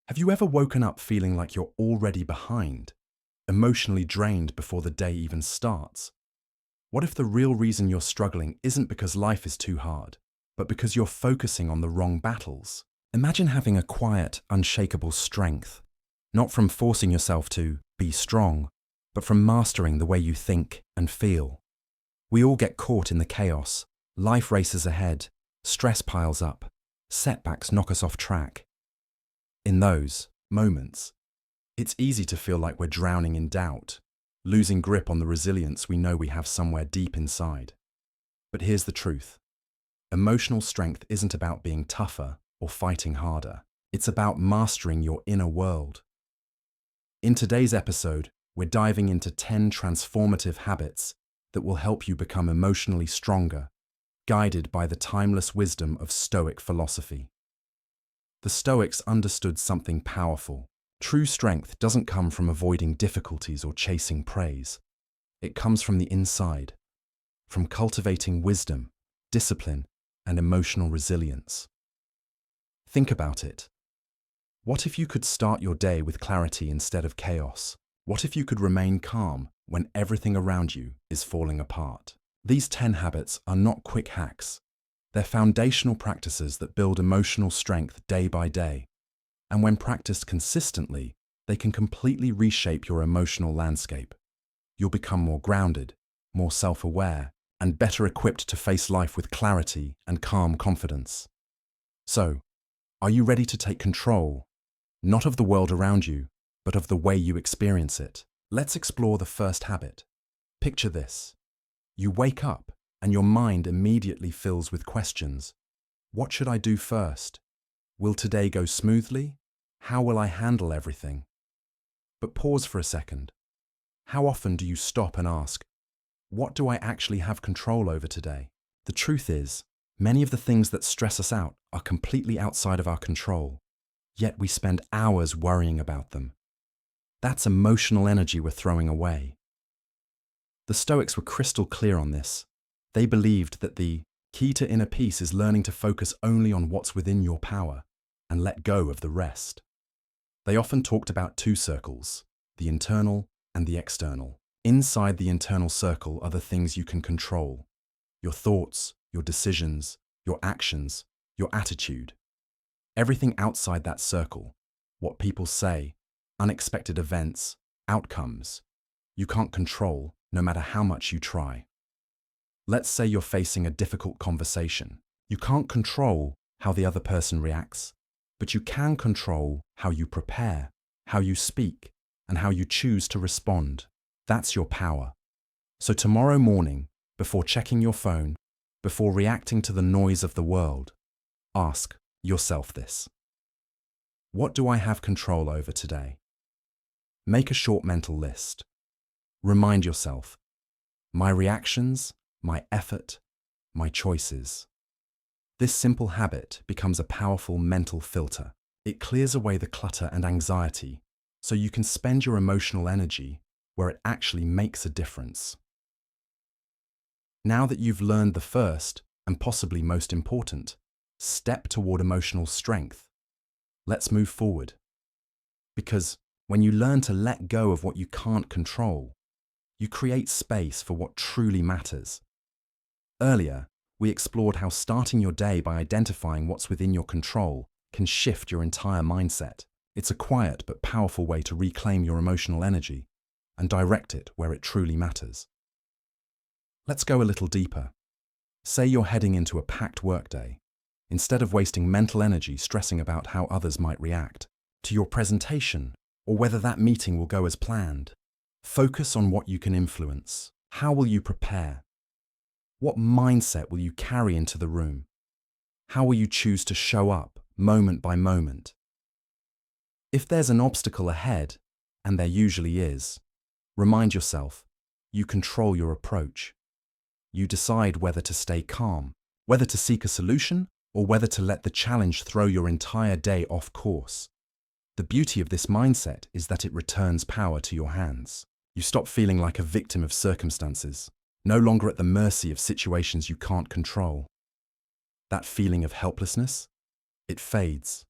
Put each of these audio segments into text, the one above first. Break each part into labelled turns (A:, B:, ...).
A: Have you ever woken up feeling like you're already behind, emotionally drained before the day even starts? What if the real reason you're struggling isn't because life is too hard, but because you're focusing on the wrong battles? Imagine having a quiet, unshakable strength, not from forcing yourself to be strong, but from mastering the way you think and feel. We all get caught in the chaos. Life races ahead, stress piles up, setbacks knock us off track. In those moments, it's easy to feel like we're drowning in doubt, losing grip on the resilience we know we have somewhere deep inside. But here's the truth. Emotional strength isn't about being tougher or fighting harder. It's about mastering your inner world. In today's episode, we're diving into 10 transformative habits that will help you become emotionally stronger, guided by the timeless wisdom of Stoic philosophy. The Stoics understood something powerful. True strength doesn't come from avoiding difficulties or chasing praise. It comes from the inside, from cultivating wisdom, discipline, and emotional resilience. Think about it. What if you could start your day with clarity instead of chaos? What if you could remain calm when everything around you is falling apart? These 10 habits are not quick hacks. They're foundational practices that build emotional strength day by day. And when practiced consistently, they can completely reshape your emotional landscape. You'll become more grounded, more self-aware, and better equipped to face life with clarity and calm confidence. So, are you ready to take control, not of the world around you, but of the way you experience it? Let's explore the first habit. Picture this. You wake up, and your mind immediately fills with questions. What should I do first? Will today go smoothly? How will I handle everything? But pause for a second. How often do you stop and ask, what do I actually have control over today? The truth is, many of the things that stress us out are completely outside of our control, yet we spend hours worrying about them. That's emotional energy we're throwing away. The Stoics were crystal clear on this. They believed that the key to inner peace is learning to focus only on what's within your power and let go of the rest. They often talked about two circles, the internal and the external. Inside the internal circle are the things you can control: your thoughts, your decisions, your actions, your attitude. Everything outside that circle, what people say, unexpected events, outcomes, you can't control no matter how much you try. Let's say you're facing a difficult conversation. You can't control how the other person reacts, but you can control how you prepare, how you speak, and how you choose to respond. That's your power. So tomorrow morning, before checking your phone, before reacting to the noise of the world, ask yourself this. What do I have control over today? Make a short mental list. Remind yourself, my reactions, my effort, my choices. This simple habit becomes a powerful mental filter. It clears away the clutter and anxiety so you can spend your emotional energy where it actually makes a difference. Now that you've learned the first, and possibly most important, step toward emotional strength, let's move forward. Because when you learn to let go of what you can't control, you create space for what truly matters. Earlier, we explored how starting your day by identifying what's within your control can shift your entire mindset. It's a quiet but powerful way to reclaim your emotional energy and direct it where it truly matters. Let's go a little deeper. Say you're heading into a packed workday. Instead of wasting mental energy stressing about how others might react to your presentation or whether that meeting will go as planned, focus on what you can influence. How will you prepare? What mindset will you carry into the room? How will you choose to show up moment by moment? If there's an obstacle ahead, and there usually is, remind yourself, you control your approach. You decide whether to stay calm, whether to seek a solution, or whether to let the challenge throw your entire day off course. The beauty of this mindset is that it returns power to your hands. You stop feeling like a victim of circumstances, no longer at the mercy of situations you can't control. That feeling of helplessness, it fades.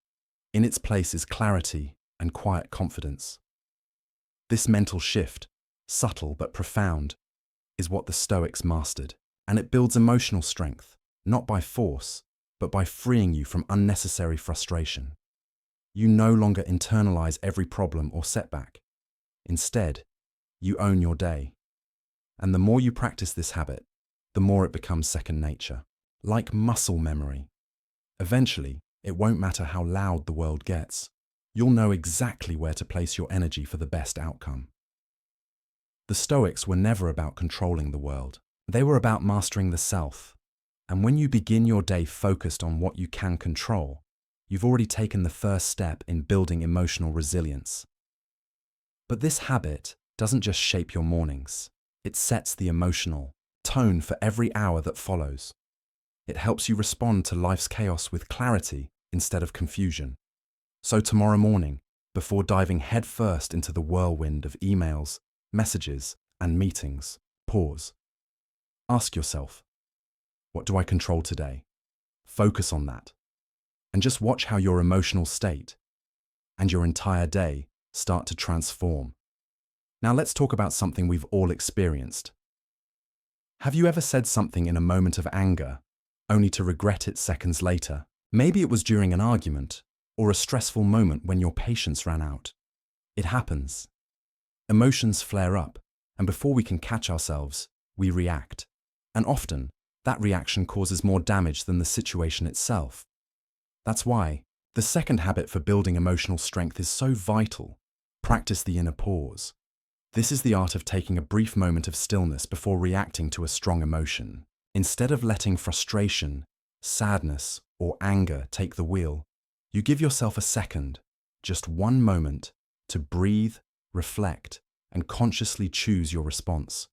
A: In its place is clarity and quiet confidence. This mental shift, subtle but profound, is what the Stoics mastered, and it builds emotional strength, not by force, but by freeing you from unnecessary frustration. You no longer internalize every problem or setback. Instead, you own your day. And the more you practice this habit, the more it becomes second nature, like muscle memory. Eventually, it won't matter how loud the world gets. You'll know exactly where to place your energy for the best outcome. The Stoics were never about controlling the world. They were about mastering the self. And when you begin your day focused on what you can control, you've already taken the first step in building emotional resilience. But this habit doesn't just shape your mornings. It sets the emotional tone for every hour that follows. It helps you respond to life's chaos with clarity instead of confusion. So tomorrow morning, before diving headfirst into the whirlwind of emails, messages, and meetings, pause. Ask yourself, what do I control today? Focus on that. And just watch how your emotional state and your entire day start to transform. Now let's talk about something we've all experienced. Have you ever said something in a moment of anger, only to regret it seconds later? Maybe it was during an argument or a stressful moment when your patience ran out. It happens. Emotions flare up, and before we can catch ourselves, we react. And often, that reaction causes more damage than the situation itself. That's why the second habit for building emotional strength is so vital. Practice the inner pause. This is the art of taking a brief moment of stillness before reacting to a strong emotion. Instead of letting frustration, sadness, or anger take the wheel, you give yourself a second, just one moment, to breathe, reflect, and consciously choose your response.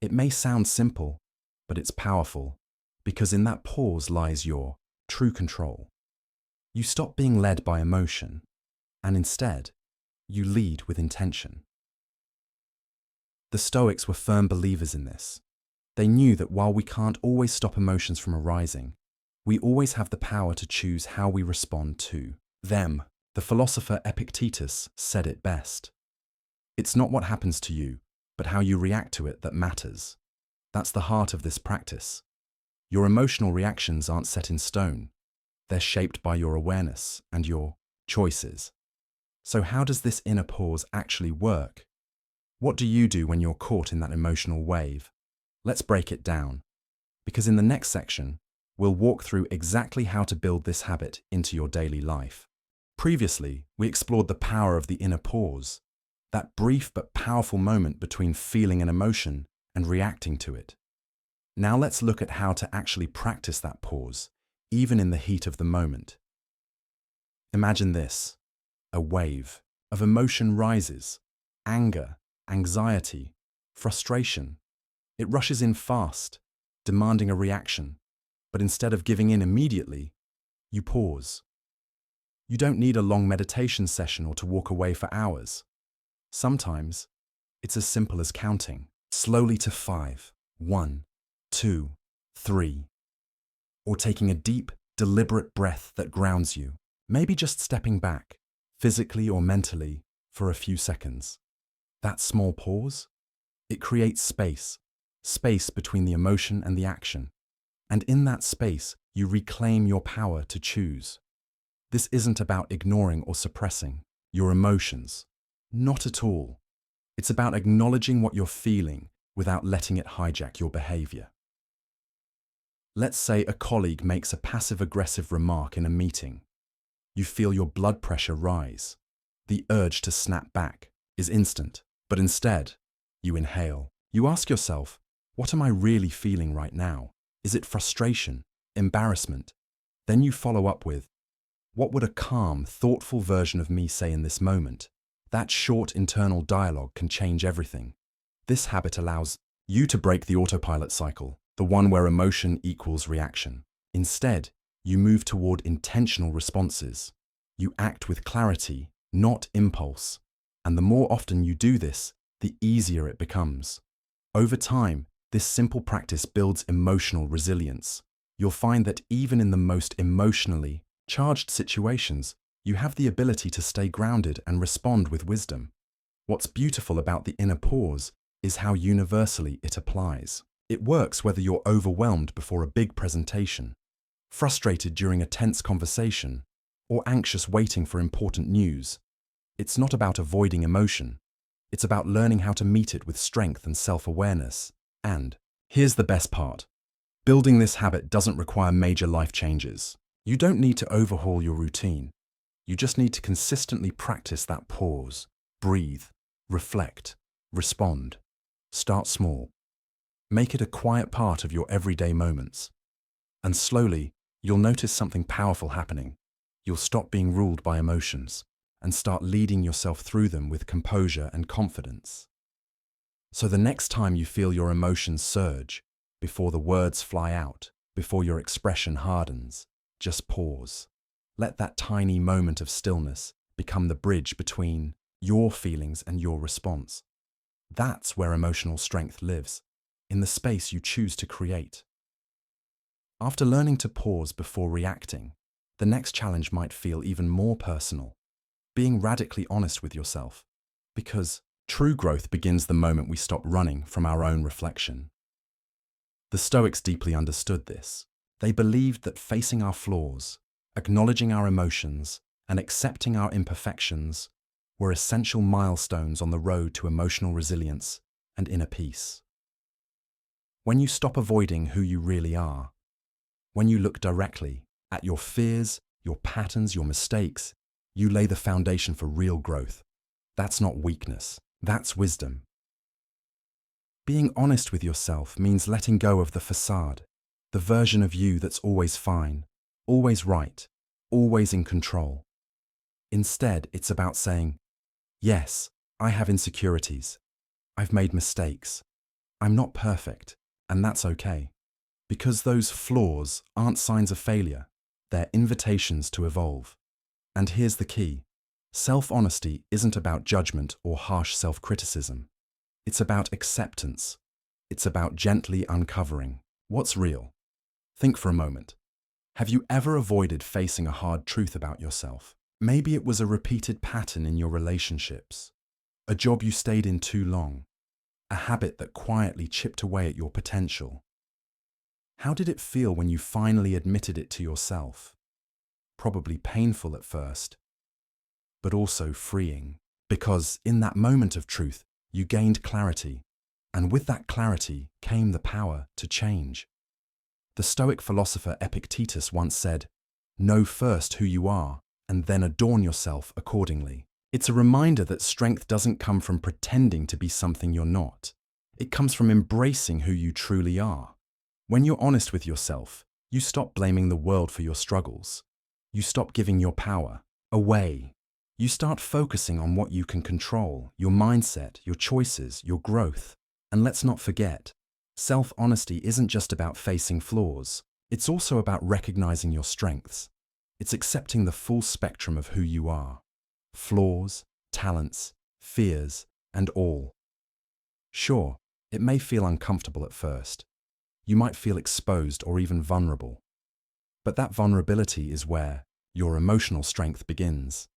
A: It may sound simple, but it's powerful, because in that pause lies your true control. You stop being led by emotion, and instead, you lead with intention. The Stoics were firm believers in this. They knew that while we can't always stop emotions from arising, we always have the power to choose how we respond to them. The philosopher Epictetus said it best. It's not what happens to you, but how you react to it that matters. That's the heart of this practice. Your emotional reactions aren't set in stone. They're shaped by your awareness and your choices. So how does this inner pause actually work? What do you do when you're caught in that emotional wave? Let's break it down, because in the next section, we'll walk through exactly how to build this habit into your daily life. Previously, we explored the power of the inner pause, that brief but powerful moment between feeling an emotion and reacting to it. Now let's look at how to actually practice that pause, even in the heat of the moment. Imagine this: a wave of emotion rises, anger, anxiety, frustration. It rushes in fast, demanding a reaction. But instead of giving in immediately, you pause. You don't need a long meditation session or to walk away for hours. Sometimes, it's as simple as counting slowly to 5, 1, 2, 3, or taking a deep, deliberate breath that grounds you. Maybe just stepping back, physically or mentally, for a few seconds. That small pause, it creates space between the emotion and the action. And in that space, you reclaim your power to choose. This isn't about ignoring or suppressing your emotions. Not at all. It's about acknowledging what you're feeling without letting it hijack your behavior. Let's say a colleague makes a passive-aggressive remark in a meeting. You feel your blood pressure rise. The urge to snap back is instant, but instead, you inhale. You ask yourself, what am I really feeling right now? Is it frustration, embarrassment? Then you follow up with, what would a calm, thoughtful version of me say in this moment? That short internal dialogue can change everything. This habit allows you to break the autopilot cycle, the one where emotion equals reaction. Instead, you move toward intentional responses. You act with clarity, not impulse. And the more often you do this, the easier it becomes. Over time, this simple practice builds emotional resilience. You'll find that even in the most emotionally charged situations, You have the ability to stay grounded and respond with wisdom. What's beautiful about the inner pause is how universally it applies. It works whether you're overwhelmed before a big presentation, frustrated during a tense conversation, or anxious waiting for important news. It's not about avoiding emotion. It's about learning how to meet it with strength and self-awareness. And here's the best part. Building this habit doesn't require major life changes. You don't need to overhaul your routine. You just need to consistently practice that pause, breathe, reflect, respond. Start small. Make it a quiet part of your everyday moments. And slowly, you'll notice something powerful happening. You'll stop being ruled by emotions and start leading yourself through them with composure and confidence. So the next time you feel your emotions surge, before the words fly out, before your expression hardens, just pause. Let that tiny moment of stillness become the bridge between your feelings and your response. That's where emotional strength lives, in the space you choose to create. After learning to pause before reacting, the next challenge might feel even more personal, being radically honest with yourself, because true growth begins the moment we stop running from our own reflection. The Stoics deeply understood this. They believed that facing our flaws, acknowledging our emotions, and accepting our imperfections were essential milestones on the road to emotional resilience and inner peace. When you stop avoiding who you really are, when you look directly at your fears, your patterns, your mistakes, you lay the foundation for real growth. That's not weakness, that's wisdom. Being honest with yourself means letting go of the facade, the version of you that's always fine, always right, always in control. Instead, it's about saying, yes, I have insecurities. I've made mistakes. I'm not perfect, and that's okay. Because those flaws aren't signs of failure, they're invitations to evolve. And here's the key. Self-honesty isn't about judgment or harsh self-criticism. It's about acceptance. It's about gently uncovering what's real. Think for a moment. Have you ever avoided facing a hard truth about yourself? Maybe it was a repeated pattern in your relationships, a job you stayed in too long, a habit that quietly chipped away at your potential. How did it feel when you finally admitted it to yourself? Probably painful at first, but also freeing, because in that moment of truth, you gained clarity, and with that clarity came the power to change. The Stoic philosopher Epictetus once said, "Know first who you are, and then adorn yourself accordingly." It's a reminder that strength doesn't come from pretending to be something you're not. It comes from embracing who you truly are. When you're honest with yourself, you stop blaming the world for your struggles. You stop giving your power away. You start focusing on what you can control, your mindset, your choices, your growth. And let's not forget, self-honesty isn't just about facing flaws. It's also about recognizing your strengths. It's accepting the full spectrum of who you are. Flaws, talents, fears, and all. Sure, it may feel uncomfortable at first. You might feel exposed or even vulnerable. But that vulnerability is where your emotional strength begins.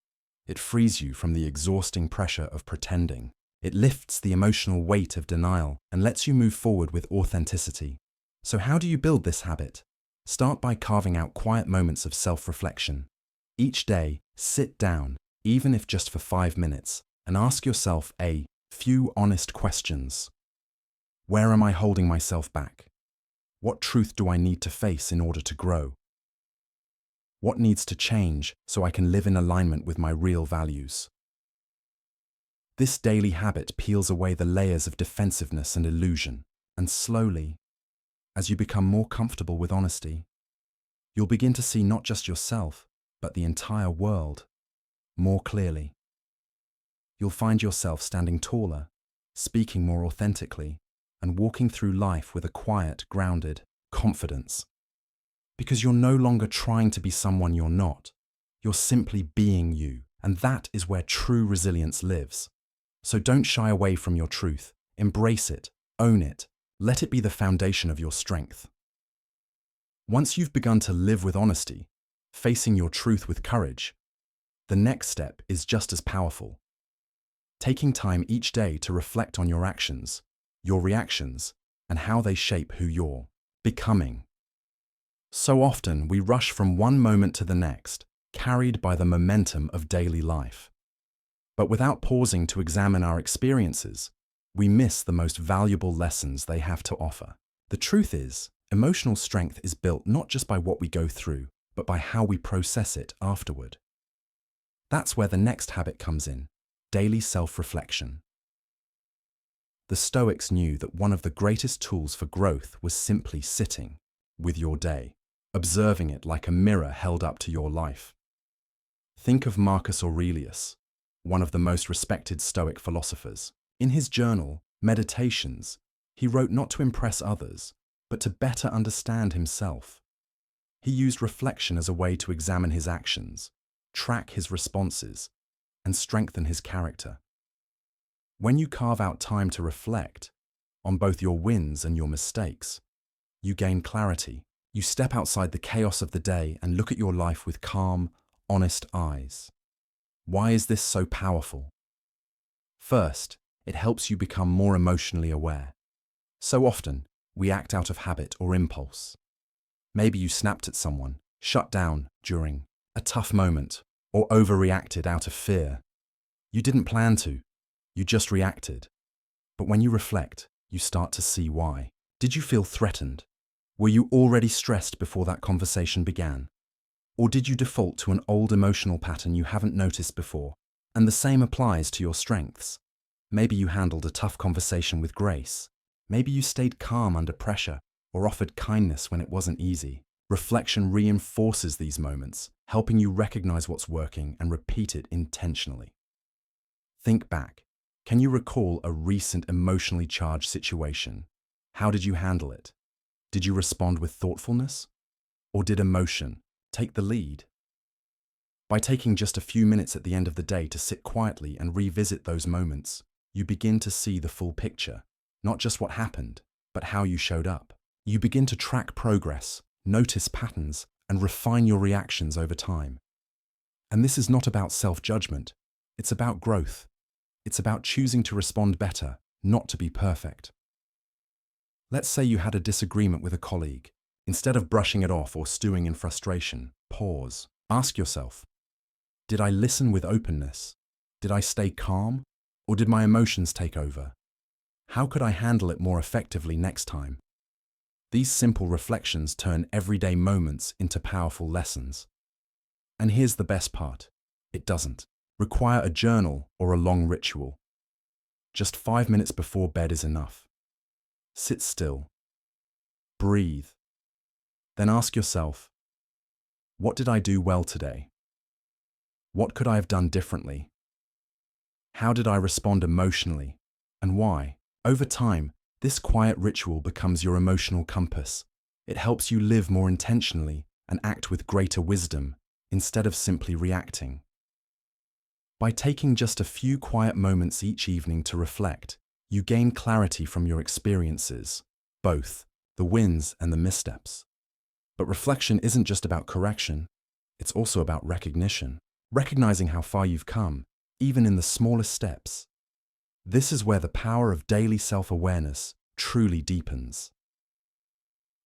A: It frees you from the exhausting pressure of pretending. It lifts the emotional weight of denial and lets you move forward with authenticity. So how do you build this habit? Start by carving out quiet moments of self-reflection. Each day, sit down, even if just for 5 minutes, and ask yourself a few honest questions. Where am I holding myself back? What truth do I need to face in order to grow? What needs to change so I can live in alignment with my real values? This daily habit peels away the layers of defensiveness and illusion, and slowly, as you become more comfortable with honesty, you'll begin to see not just yourself, but the entire world more clearly. You'll find yourself standing taller, speaking more authentically, and walking through life with a quiet, grounded confidence. Because you're no longer trying to be someone you're not. You're simply being you, and that is where true resilience lives. So don't shy away from your truth. Embrace it, own it, let it be the foundation of your strength. Once you've begun to live with honesty, facing your truth with courage, The next step is just as powerful. Taking time each day to reflect on your actions, your reactions, and how they shape who you're becoming. So often we rush from one moment to the next, carried by the momentum of daily life. But without pausing to examine our experiences, we miss the most valuable lessons they have to offer. The truth is, emotional strength is built not just by what we go through, but by how we process it afterward. That's where the next habit comes in: daily self-reflection. The Stoics knew that one of the greatest tools for growth was simply sitting with your day, observing it like a mirror held up to your life. Think of Marcus Aurelius, one of the most respected Stoic philosophers. In his journal, Meditations, he wrote not to impress others, but to better understand himself. He used reflection as a way to examine his actions, track his responses, and strengthen his character. When you carve out time to reflect on both your wins and your mistakes, you gain clarity. You step outside the chaos of the day and look at your life with calm, honest eyes. Why is this so powerful? First, it helps you become more emotionally aware. So often, we act out of habit or impulse. Maybe you snapped at someone, shut down during a tough moment, or overreacted out of fear. You didn't plan to, you just reacted. But when you reflect, you start to see why. Did you feel threatened? Were you already stressed before that conversation began? Or did you default to an old emotional pattern you haven't noticed before? And the same applies to your strengths. Maybe you handled a tough conversation with grace. Maybe you stayed calm under pressure or offered kindness when it wasn't easy. Reflection reinforces these moments, helping you recognize what's working and repeat it intentionally. Think back. Can you recall a recent emotionally charged situation? How did you handle it? Did you respond with thoughtfulness? Or did emotion take the lead? By taking just a few minutes at the end of the day to sit quietly and revisit those moments, you begin to see the full picture, not just what happened, but how you showed up. You begin to track progress, notice patterns, and refine your reactions over time. And this is not about self-judgment, it's about growth. It's about choosing to respond better, not to be perfect. Let's say you had a disagreement with a colleague. Instead of brushing it off or stewing in frustration, pause. Ask yourself, did I listen with openness? Did I stay calm? Or did my emotions take over? How could I handle it more effectively next time? These simple reflections turn everyday moments into powerful lessons. And here's the best part: it doesn't require a journal or a long ritual. Just 5 minutes before bed is enough. Sit still. Breathe. Then ask yourself, what did I do well today? What could I have done differently? How did I respond emotionally? And why? Over time, this quiet ritual becomes your emotional compass. It helps you live more intentionally and act with greater wisdom instead of simply reacting. By taking just a few quiet moments each evening to reflect, you gain clarity from your experiences, both the wins and the missteps. But reflection isn't just about correction, it's also about recognition, recognizing how far you've come, even in the smallest steps. This is where the power of daily self-awareness truly deepens.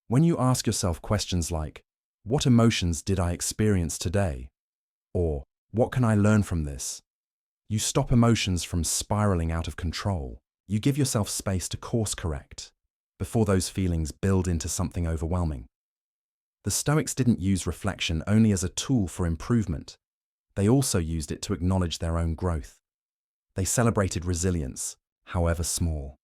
A: When you ask yourself questions like, what emotions did I experience today? Or, what can I learn from this? You stop emotions from spiraling out of control. You give yourself space to course correct before those feelings build into something overwhelming. The Stoics didn't use reflection only as a tool for improvement. They also used it to acknowledge their own growth. They celebrated resilience, however small.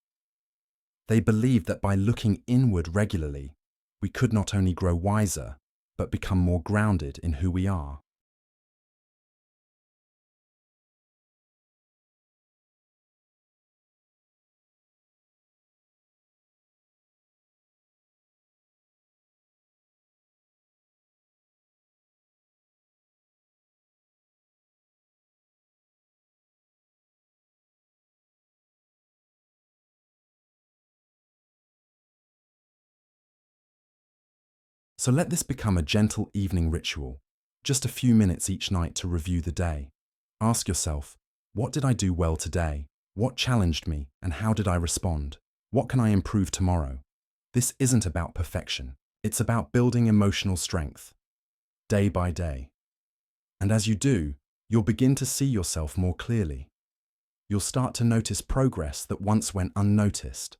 A: They believed that by looking inward regularly, we could not only grow wiser, but become more grounded in who we are. So let this become a gentle evening ritual, just a few minutes each night to review the day. Ask yourself, what did I do well today? What challenged me, and how did I respond? What can I improve tomorrow? This isn't about perfection. It's about building emotional strength, day by day. And as you do, you'll begin to see yourself more clearly. You'll start to notice progress that once went unnoticed.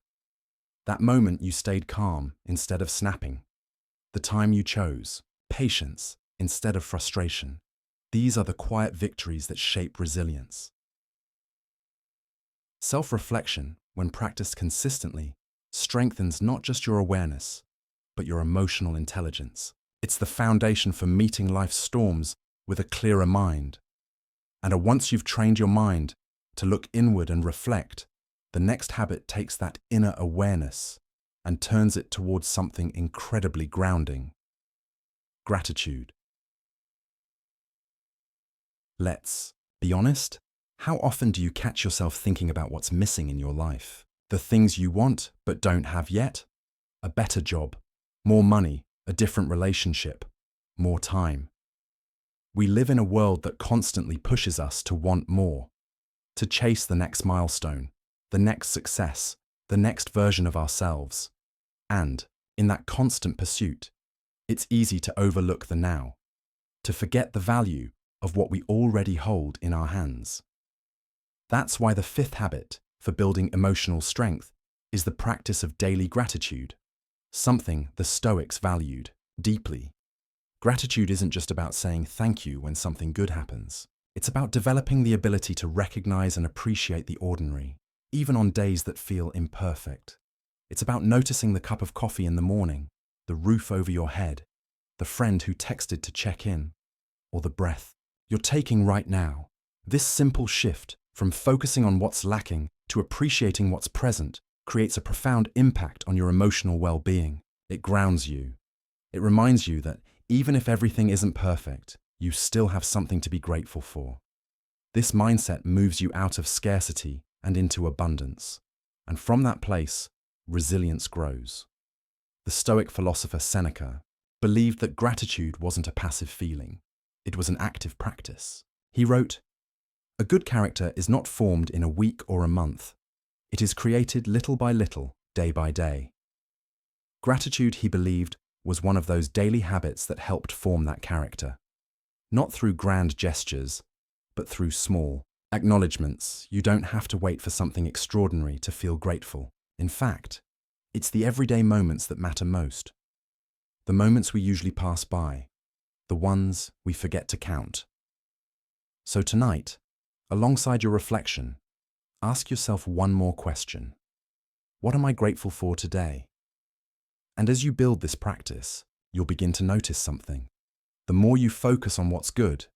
A: That moment you stayed calm instead of snapping. The time you chose patience instead of frustration. These are the quiet victories that shape resilience. Self-reflection, when practiced consistently, strengthens not just your awareness, but your emotional intelligence. It's the foundation for meeting life's storms with a clearer mind. And once you've trained your mind to look inward and reflect, the next habit takes that inner awareness and turns it towards something incredibly grounding: gratitude. Let's be honest. How often do you catch yourself thinking about what's missing in your life? The things you want but don't have yet? A better job, more money, a different relationship, more time. We live in a world that constantly pushes us to want more, to chase the next milestone, the next success, the next version of ourselves. And, in that constant pursuit, it's easy to overlook the now, to forget the value of what we already hold in our hands. That's why the fifth habit for building emotional strength is the practice of daily gratitude, something the Stoics valued deeply. Gratitude isn't just about saying thank you when something good happens. It's about developing the ability to recognize and appreciate the ordinary, even on days that feel imperfect. It's about noticing the cup of coffee in the morning, the roof over your head, the friend who texted to check in, or the breath you're taking right now. This simple shift from focusing on what's lacking to appreciating what's present creates a profound impact on your emotional well-being. It grounds you. It reminds you that even if everything isn't perfect, you still have something to be grateful for. This mindset moves you out of scarcity and into abundance. And from that place, resilience grows. The Stoic philosopher Seneca believed that gratitude wasn't a passive feeling. It was an active practice. He wrote, "A good character is not formed in a week or a month. It is created little by little, day by day." Gratitude, he believed, was one of those daily habits that helped form that character. Not through grand gestures, but through small acknowledgements. You don't have to wait for something extraordinary to feel grateful. In fact, it's the everyday moments that matter most. The moments we usually pass by, the ones we forget to count. So tonight, alongside your reflection, ask yourself one more question. What am I grateful for today? And as you build this practice, you'll begin to notice something. The more you focus on what's good,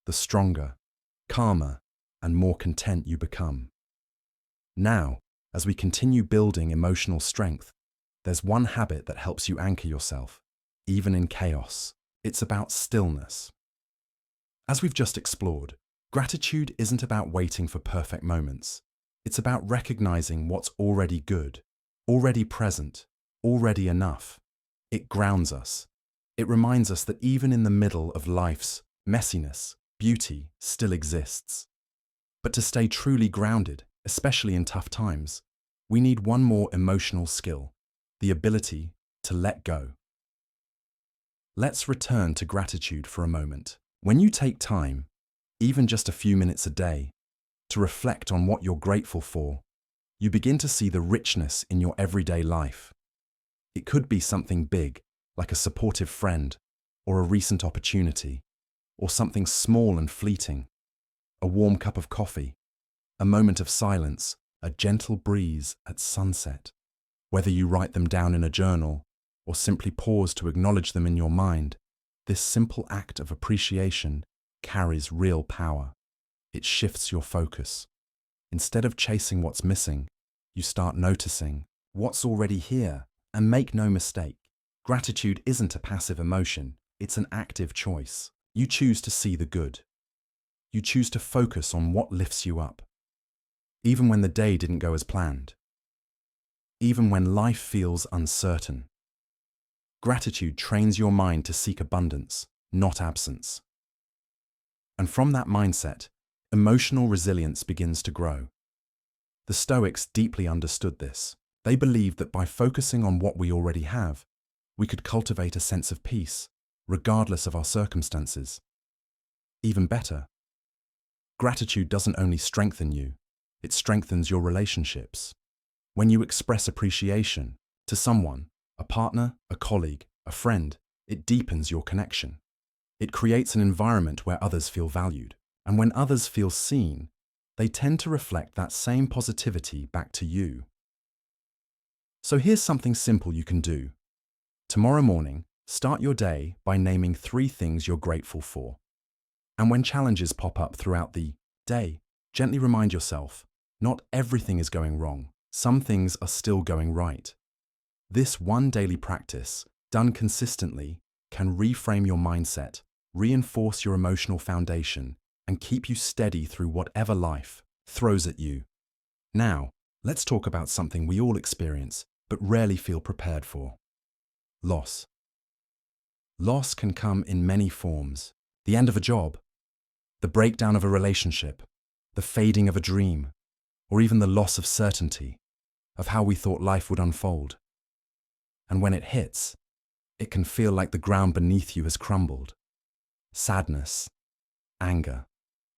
A: the stronger, calmer, and more content you become. Now, as we continue building emotional strength, there's one habit that helps you anchor yourself, even in chaos. It's about stillness. As we've just explored, gratitude isn't about waiting for perfect moments. It's about recognizing what's already good, already present, already enough. It grounds us. It reminds us that even in the middle of life's messiness, beauty still exists. But to stay truly grounded, especially in tough times, we need one more emotional skill: the ability to let go. Let's return to gratitude for a moment. When you take time, even just a few minutes a day, to reflect on what you're grateful for, you begin to see the richness in your everyday life. It could be something big, like a supportive friend, or a recent opportunity, or something small and fleeting: a warm cup of coffee, a moment of silence, a gentle breeze at sunset. Whether you write them down in a journal or simply pause to acknowledge them in your mind, this simple act of appreciation carries real power. It shifts your focus. Instead of chasing what's missing, you start noticing what's already here. And make no mistake, gratitude isn't a passive emotion, it's an active choice. You choose to see the good. You choose to focus on what lifts you up, even when the day didn't go as planned, even when life feels uncertain. Gratitude trains your mind to seek abundance, not absence. And from that mindset, emotional resilience begins to grow. The Stoics deeply understood this. They believed that by focusing on what we already have, we could cultivate a sense of peace, regardless of our circumstances. Even better, gratitude doesn't only strengthen you, it strengthens your relationships. When you express appreciation to someone, a partner, a colleague, a friend, it deepens your connection. It creates an environment where others feel valued. And when others feel seen, they tend to reflect that same positivity back to you. So here's something simple you can do. Tomorrow morning, start your day by naming 3 things you're grateful for. And when challenges pop up throughout the day, gently remind yourself, not everything is going wrong. Some things are still going right. This one daily practice, done consistently, can reframe your mindset, reinforce your emotional foundation, and keep you steady through whatever life throws at you. Now, let's talk about something we all experience but rarely feel prepared for. Loss. Loss can come in many forms. The end of a job, the breakdown of a relationship, the fading of a dream, or even the loss of certainty of how we thought life would unfold. And when it hits, it can feel like the ground beneath you has crumbled. Sadness, anger,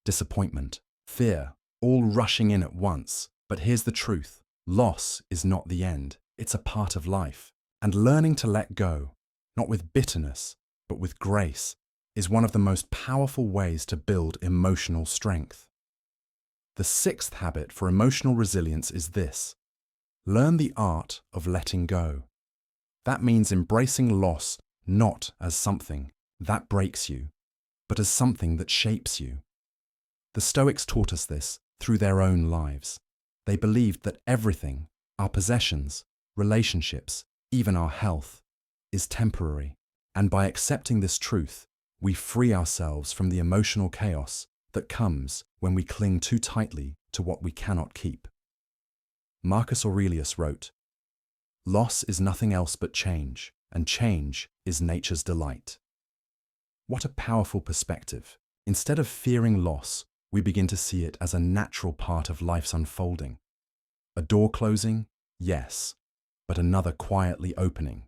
A: disappointment, fear, all rushing in at once. But here's the truth. Loss is not the end. It's a part of life. And learning to let go, not with bitterness, but with grace, is one of the most powerful ways to build emotional strength. The 6th habit for emotional resilience is this: learn the art of letting go. That means embracing loss not as something that breaks you, but as something that shapes you. The Stoics taught us this through their own lives. They believed that everything, our possessions, relationships, even our health, is temporary. And by accepting this truth, we free ourselves from the emotional chaos that comes when we cling too tightly to what we cannot keep. Marcus Aurelius wrote, "Loss is nothing else but change, and change is nature's delight." What a powerful perspective. Instead of fearing loss, we begin to see it as a natural part of life's unfolding. A door closing, yes, but another quietly opening.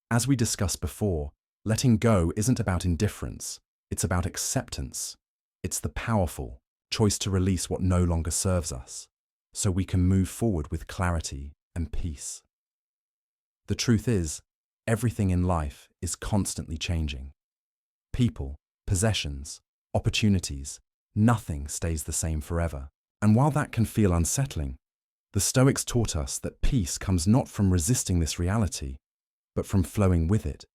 A: As we discussed before, letting go isn't about indifference, it's about acceptance. It's the powerful choice to release what no longer serves us, so we can move forward with clarity and peace. The truth is, everything in life is constantly changing. People, possessions, opportunities, nothing stays the same forever. And while that can feel unsettling, the Stoics taught us that peace comes not from resisting this reality, but from flowing with it.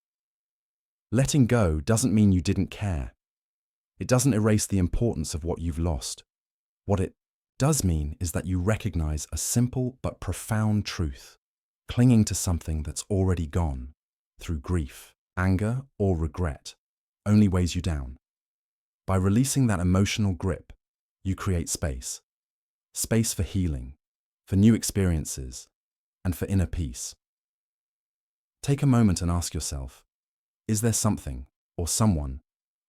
A: Letting go doesn't mean you didn't care. It doesn't erase the importance of what you've lost. What it does mean is that you recognize a simple but profound truth. Clinging to something that's already gone, through grief, anger, or regret, only weighs you down. By releasing that emotional grip, you create space. Space for healing, for new experiences, and for inner peace. Take a moment and ask yourself, is there something or someone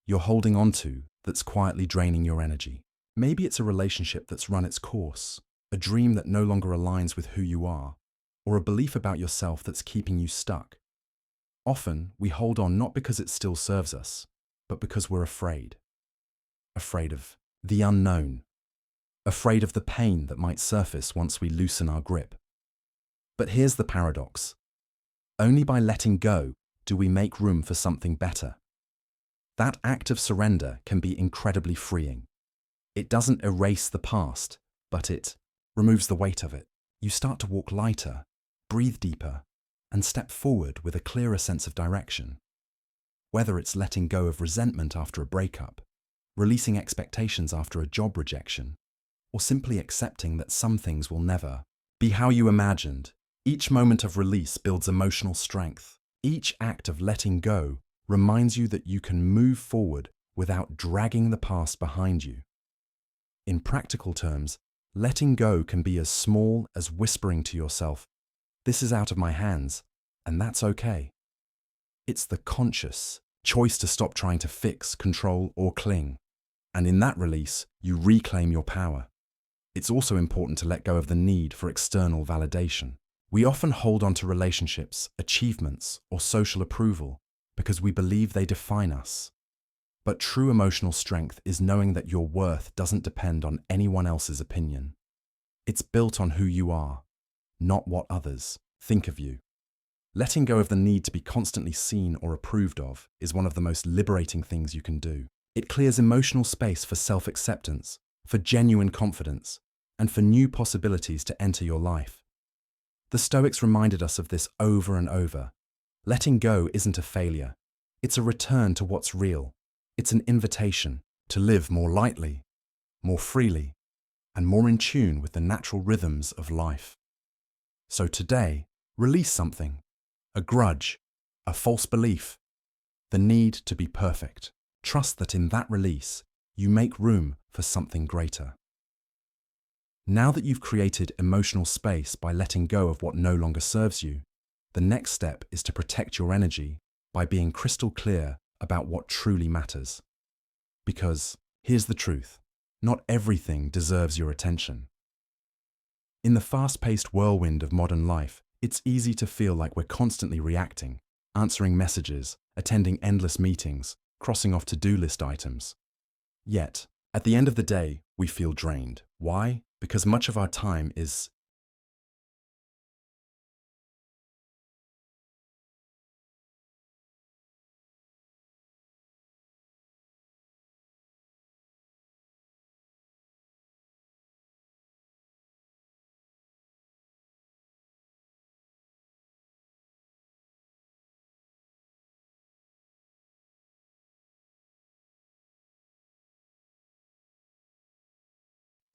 A: you're holding on to that's quietly draining your energy? Maybe it's a relationship that's run its course, a dream that no longer aligns with who you are, or a belief about yourself that's keeping you stuck. Often, we hold on not because it still serves us, but because we're afraid. Afraid of the unknown. Afraid of the pain that might surface once we loosen our grip. But here's the paradox. Only by letting go do we make room for something better. That act of surrender can be incredibly freeing. It doesn't erase the past, but it removes the weight of it. You start to walk lighter, breathe deeper, and step forward with a clearer sense of direction. Whether it's letting go of resentment after a breakup, releasing expectations after a job rejection, or simply accepting that some things will never be how you imagined, each moment of release builds emotional strength. Each act of letting go reminds you that you can move forward without dragging the past behind you. In practical terms, letting go can be as small as whispering to yourself, "This is out of my hands, and that's okay." It's the conscious choice to stop trying to fix, control, or cling. And in that release, you reclaim your power. It's also important to let go of the need for external validation. We often hold on to relationships, achievements, or social approval because we believe they define us. But true emotional strength is knowing that your worth doesn't depend on anyone else's opinion. It's built on who you are, not what others think of you. Letting go of the need to be constantly seen or approved of is one of the most liberating things you can do. It clears emotional space for self-acceptance, for genuine confidence, and for new possibilities to enter your life. The Stoics reminded us of this over and over. Letting go isn't a failure. It's a return to what's real. It's an invitation to live more lightly, more freely, and more in tune with the natural rhythms of life. So today, release something. A grudge, a false belief, the need to be perfect. Trust that in that release, you make room for something greater. Now that you've created emotional space by letting go of what no longer serves you, the next step is to protect your energy by being crystal clear about what truly matters. Because here's the truth, not everything deserves your attention. In the fast-paced whirlwind of modern life, it's easy to feel like we're constantly reacting, answering messages, attending endless meetings, crossing off to-do list items. Yet, at the end of the day, we feel drained. Why? Because much of our time is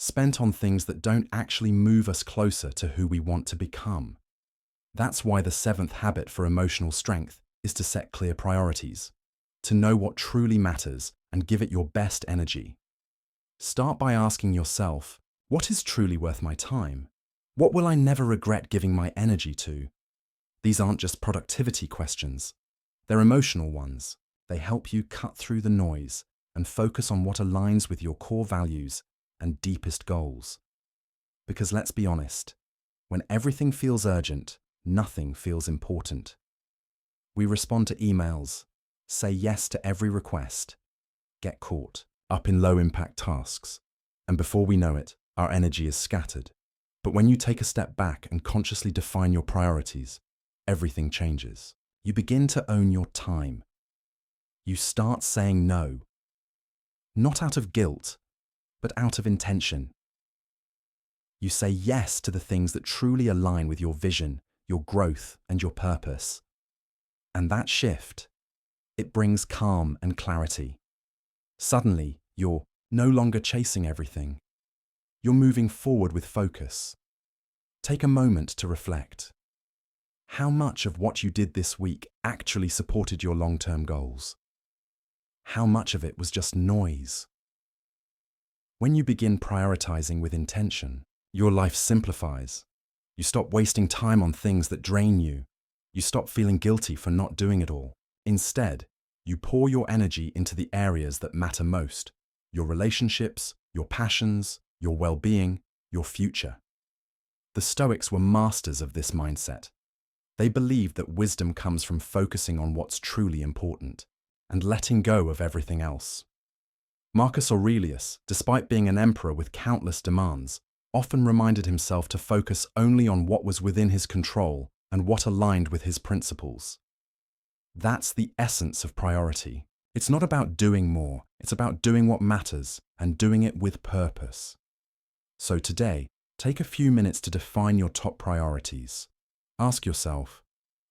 A: spent on things that don't actually move us closer to who we want to become. That's why the seventh habit for emotional strength is to set clear priorities, to know what truly matters and give it your best energy. Start by asking yourself, what is truly worth my time? What will I never regret giving my energy to? These aren't just productivity questions. They're emotional ones. They help you cut through the noise and focus on what aligns with your core values and deepest goals. Because let's be honest, when everything feels urgent, nothing feels important. We respond to emails, say yes to every request, get caught up in low-impact tasks, and before we know it, our energy is scattered. But when you take a step back and consciously define your priorities, everything changes. You begin to own your time. You start saying no, not out of guilt, but out of intention. You say yes to the things that truly align with your vision, your growth, and your purpose. And that shift, it brings calm and clarity. Suddenly, you're no longer chasing everything. You're moving forward with focus. Take a moment to reflect. How much of what you did this week actually supported your long-term goals? How much of it was just noise? When you begin prioritizing with intention, your life simplifies. You stop wasting time on things that drain you. You stop feeling guilty for not doing it all. Instead, you pour your energy into the areas that matter most: your relationships, your passions, your well-being, your future. The Stoics were masters of this mindset. They believed that wisdom comes from focusing on what's truly important and letting go of everything else. Marcus Aurelius, despite being an emperor with countless demands, often reminded himself to focus only on what was within his control and what aligned with his principles. That's the essence of priority. It's not about doing more, it's about doing what matters and doing it with purpose. So today, take a few minutes to define your top priorities. Ask yourself,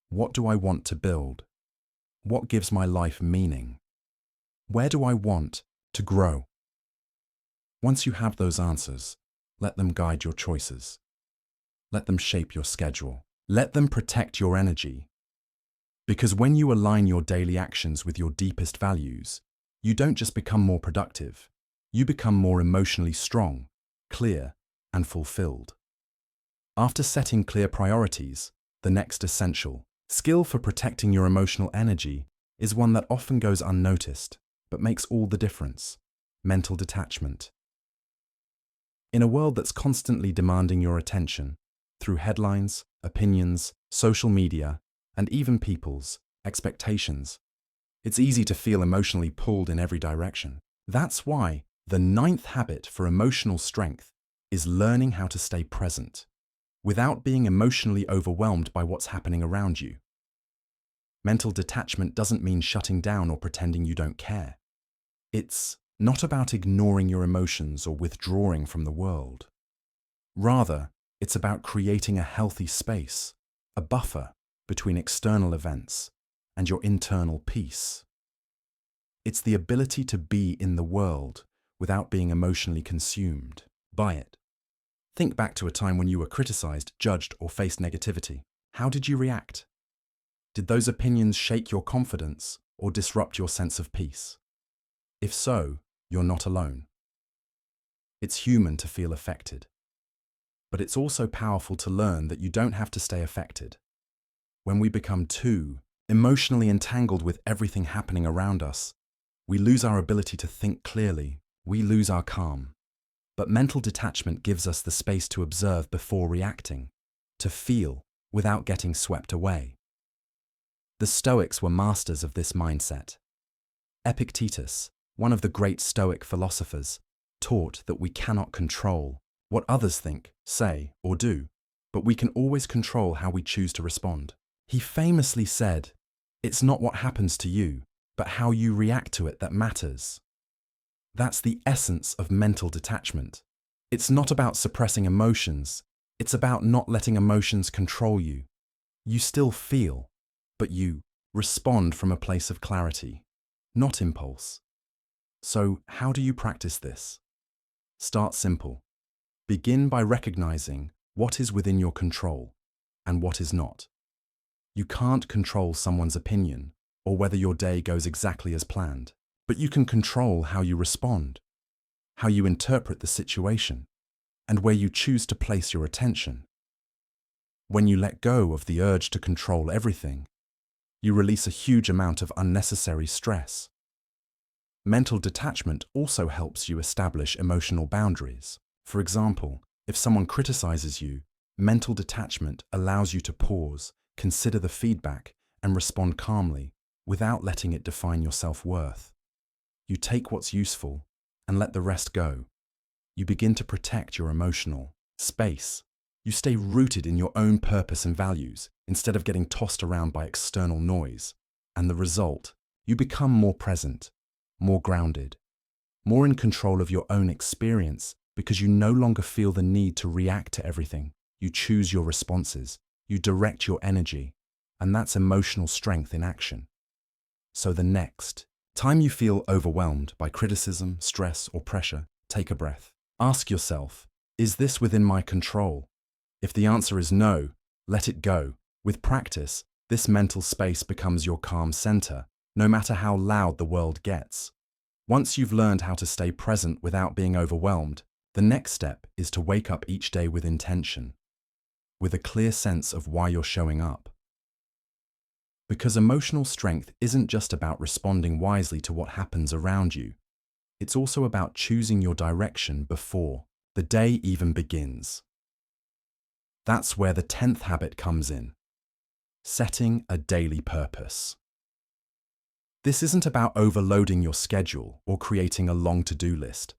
A: what do I want to build? What gives my life meaning? Where do I want to grow? Once you have those answers, let them guide your choices. Let them shape your schedule. Let them protect your energy. Because when you align your daily actions with your deepest values, you don't just become more productive, you become more emotionally strong, clear, and fulfilled. After setting clear priorities, the next essential skill for protecting your emotional energy is one that often goes unnoticed, but makes all the difference: mental detachment. In a world that's constantly demanding your attention, through headlines, opinions, social media, and even people's expectations, it's easy to feel emotionally pulled in every direction. That's why the ninth habit for emotional strength is learning how to stay present, without being emotionally overwhelmed by what's happening around you. Mental detachment doesn't mean shutting down or pretending you don't care. It's not about ignoring your emotions or withdrawing from the world. Rather, it's about creating a healthy space, a buffer between external events and your internal peace. It's the ability to be in the world without being emotionally consumed by it. Think back to a time when you were criticized, judged, or faced negativity. How did you react? Did those opinions shake your confidence or disrupt your sense of peace? If so, you're not alone. It's human to feel affected. But it's also powerful to learn that you don't have to stay affected. When we become too emotionally entangled with everything happening around us, we lose our ability to think clearly, we lose our calm. But mental detachment gives us the space to observe before reacting, to feel without getting swept away. The Stoics were masters of this mindset. Epictetus, one of the great Stoic philosophers, taught that we cannot control what others think, say, or do, but we can always control how we choose to respond. He famously said, "It's not what happens to you, but how you react to it that matters." That's the essence of mental detachment. It's not about suppressing emotions, it's about not letting emotions control you. You still feel, but you respond from a place of clarity, not impulse. So, how do you practice this? Start simple. Begin by recognizing what is within your control and what is not. You can't control someone's opinion or whether your day goes exactly as planned, but you can control how you respond, how you interpret the situation, and where you choose to place your attention. When you let go of the urge to control everything, you release a huge amount of unnecessary stress. Mental detachment also helps you establish emotional boundaries. For example, if someone criticizes you, mental detachment allows you to pause, consider the feedback, and respond calmly without letting it define your self-worth. You take what's useful and let the rest go. You begin to protect your emotional space. You stay rooted in your own purpose and values instead of getting tossed around by external noise. And the result, you become more present, more grounded, more in control of your own experience because you no longer feel the need to react to everything. You choose your responses, you direct your energy, and that's emotional strength in action. So the next time you feel overwhelmed by criticism, stress, or pressure, take a breath. Ask yourself, is this within my control? If the answer is no, let it go. With practice, this mental space becomes your calm center, no matter how loud the world gets. Once you've learned how to stay present without being overwhelmed, the next step is to wake up each day with intention, with a clear sense of why you're showing up. Because emotional strength isn't just about responding wisely to what happens around you. It's also about choosing your direction before the day even begins. That's where the 10th habit comes in. Setting a daily purpose. This isn't about overloading your schedule or creating a long to-do list.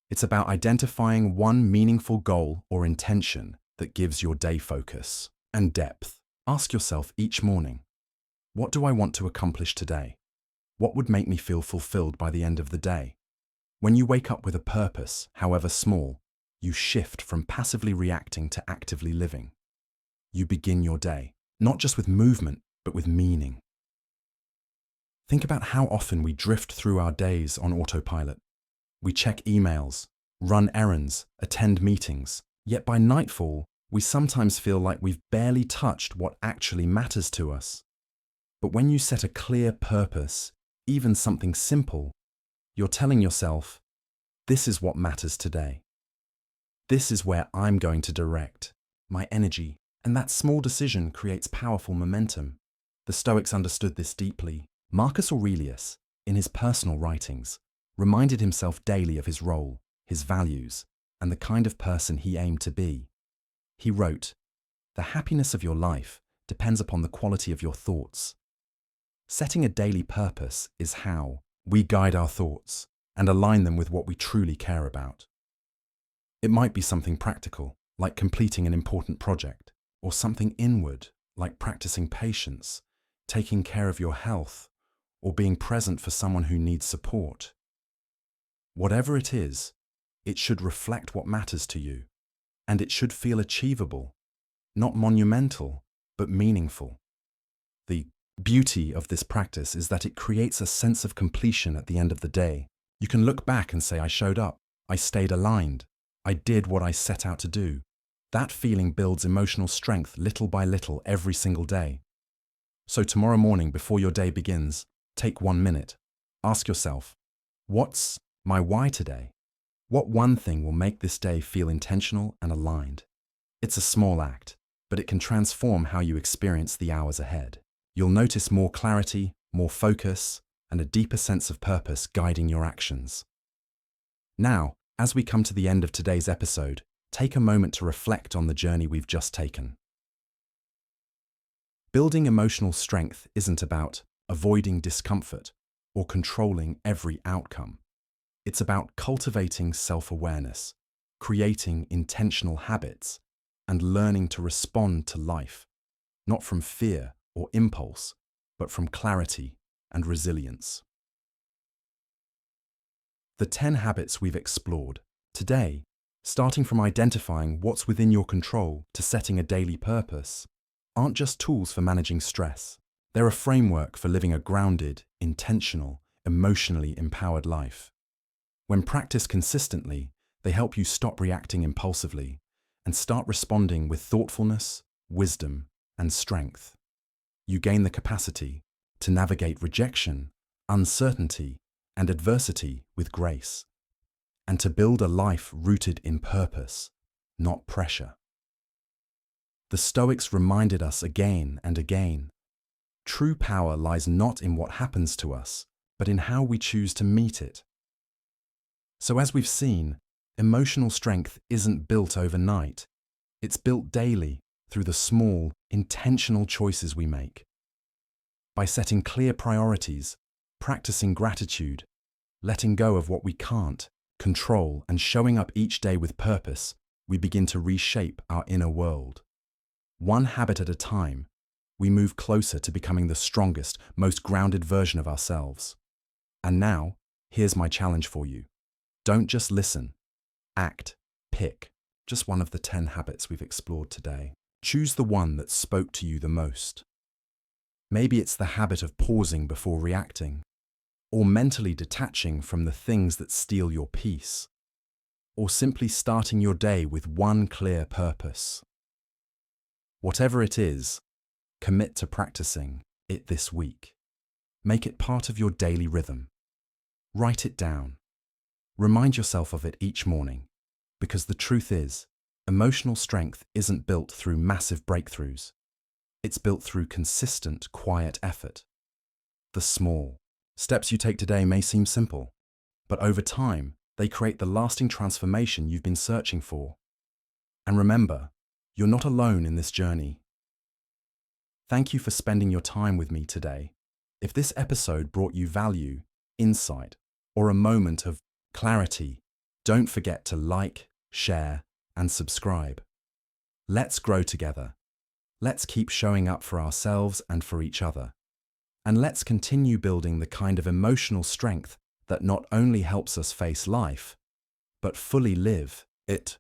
A: It's about identifying one meaningful goal or intention that gives your day focus and depth. Ask yourself each morning, what do I want to accomplish today? What would make me feel fulfilled by the end of the day? When you wake up with a purpose, however small, you shift from passively reacting to actively living. You begin your day, not just with movement, but with meaning. Think about how often we drift through our days on autopilot. We check emails, run errands, attend meetings, yet by nightfall, we sometimes feel like we've barely touched what actually matters to us. But when you set a clear purpose, even something simple, you're telling yourself, this is what matters today. This is where I'm going to direct my energy, and that small decision creates powerful momentum. The Stoics understood this deeply. Marcus Aurelius, in his personal writings, reminded himself daily of his role, his values, and the kind of person he aimed to be. He wrote, "The happiness of your life depends upon the quality of your thoughts." Setting a daily purpose is how we guide our thoughts and align them with what we truly care about. It might be something practical, like completing an important project, or something inward, like practicing patience, taking care of your health, or being present for someone who needs support. Whatever it is, it should reflect what matters to you, and it should feel achievable, not monumental, but meaningful. The beauty of this practice is that it creates a sense of completion at the end of the day. You can look back and say, "I showed up, I stayed aligned, I did what I set out to do." That feeling builds emotional strength little by little every single day. So tomorrow morning, before your day begins, take 1 minute. Ask yourself, what's my why today? What one thing will make this day feel intentional and aligned? It's a small act, but it can transform how you experience the hours ahead. You'll notice more clarity, more focus, and a deeper sense of purpose guiding your actions. Now, as we come to the end of today's episode, take a moment to reflect on the journey we've just taken. Building emotional strength isn't about avoiding discomfort or controlling every outcome. It's about cultivating self-awareness, creating intentional habits, and learning to respond to life, not from fear or impulse, but from clarity and resilience. The 10 habits we've explored today, starting from identifying what's within your control to setting a daily purpose, aren't just tools for managing stress. They're a framework for living a grounded, intentional, emotionally empowered life. When practiced consistently, they help you stop reacting impulsively and start responding with thoughtfulness, wisdom, and strength. You gain the capacity to navigate rejection, uncertainty, and adversity with grace, and to build a life rooted in purpose, not pressure. The Stoics reminded us again and again, true power lies not in what happens to us, but in how we choose to meet it. So as we've seen, emotional strength isn't built overnight. It's built daily through the small, intentional choices we make. By setting clear priorities, practicing gratitude, letting go of what we can't control, and showing up each day with purpose, we begin to reshape our inner world. One habit at a time, we move closer to becoming the strongest, most grounded version of ourselves. And now, here's my challenge for you. Don't just listen, act, pick just one of the 10 habits we've explored today. Choose the one that spoke to you the most. Maybe it's the habit of pausing before reacting, or mentally detaching from the things that steal your peace, or simply starting your day with one clear purpose. Whatever it is, commit to practicing it this week. Make it part of your daily rhythm. Write it down. Remind yourself of it each morning, because the truth is, emotional strength isn't built through massive breakthroughs. It's built through consistent, quiet effort. The small steps you take today may seem simple, but over time, they create the lasting transformation you've been searching for. And remember, you're not alone in this journey. Thank you for spending your time with me today. If this episode brought you value, insight, or a moment of clarity, don't forget to like, share, and subscribe. Let's grow together. Let's keep showing up for ourselves and for each other. And let's continue building the kind of emotional strength that not only helps us face life, but fully live it.